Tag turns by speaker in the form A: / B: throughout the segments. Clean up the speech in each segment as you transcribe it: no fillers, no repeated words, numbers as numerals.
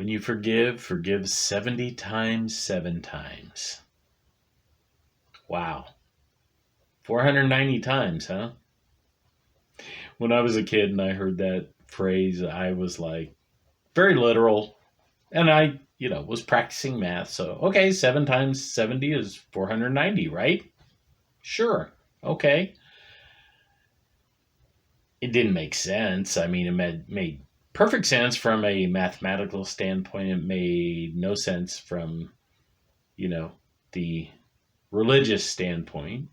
A: When you forgive, forgive 70 times, 7 times. Wow. 490 times, huh? When I was a kid and I heard that phrase, I was like, very literal. And I, was practicing math. So, okay, 7 times 70 is 490, right? Sure. Okay. It didn't make sense. I mean, it made perfect sense from a mathematical standpoint. It made no sense from, the religious standpoint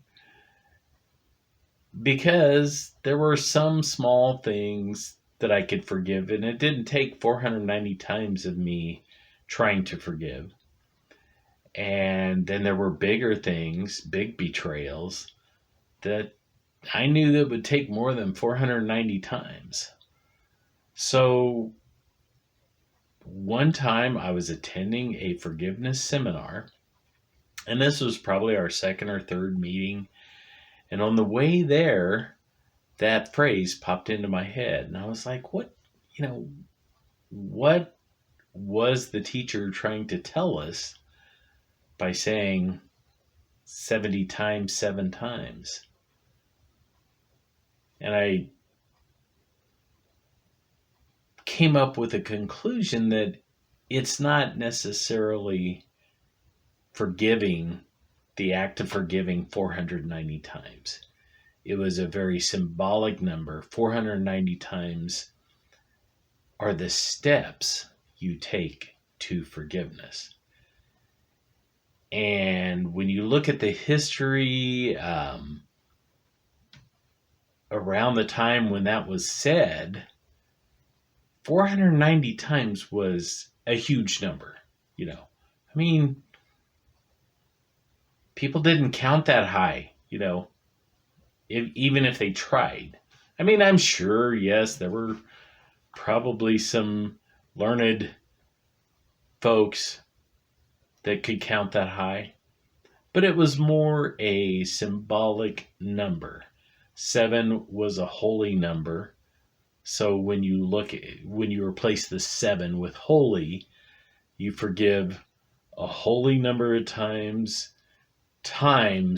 A: because there were some small things that I could forgive, and it didn't take 490 times of me trying to forgive. And then there were bigger things, big betrayals that I knew that would take more than 490 times. So one time I was attending a forgiveness seminar, and this was probably our second or third meeting. And on the way there, that phrase popped into my head. And I was like, what was the teacher trying to tell us by saying 70 times, 7 times? And I came up with a conclusion that it's not necessarily forgiving, the act of forgiving 490 times. It was a very symbolic number. 490 times are the steps you take to forgiveness. And when you look at the history around the time when that was said, 490 times was a huge number. I mean, people didn't count that high, even if they tried. I mean, I'm sure, yes, there were probably some learned folks that could count that high, but it was more a symbolic number. 7 was a holy number. So when you replace the 7 with holy, you forgive a holy number of times 10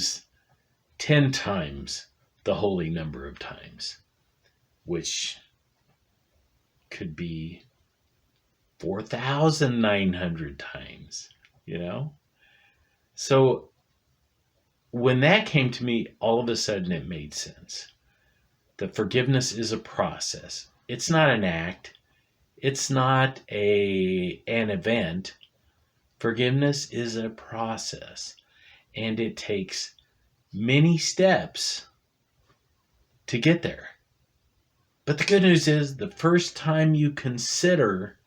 A: times the holy number of times, which could be 4,900 times, you know? So when that came to me, all of a sudden it made sense. That forgiveness is a process. It's not an act. It's not an event. Forgiveness is a process, and it takes many steps to get there. But the good news is the first time you consider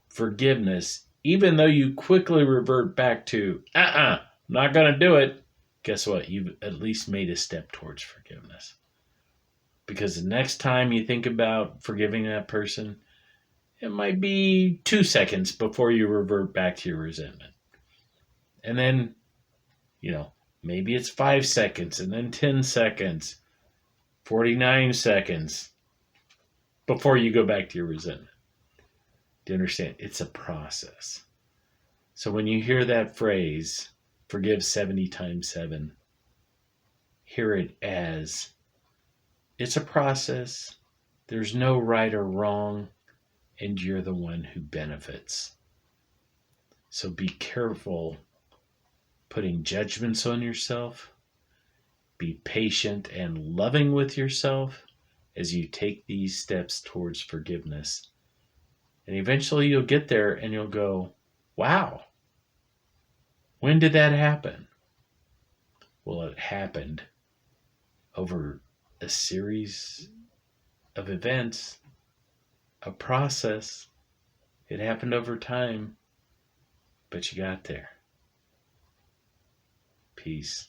A: forgiveness, even though you quickly revert back to, not going to do it, guess what? You've at least made a step towards forgiveness. Because the next time you think about forgiving that person, it might be 2 seconds before you revert back to your resentment. And then, maybe it's 5 seconds and then 10 seconds, 49 seconds before you go back to your resentment. Do you understand? It's a process. So when you hear that phrase, forgive 70 times 7, hear it as it's a process. There's no right or wrong, and you're the one who benefits. So be careful putting judgments on yourself. Be patient and loving with yourself as you take these steps towards forgiveness. And eventually you'll get there and you'll go, wow, when did that happen? Well, it happened over a series of events, a process. It happened over time, but you got there. Peace.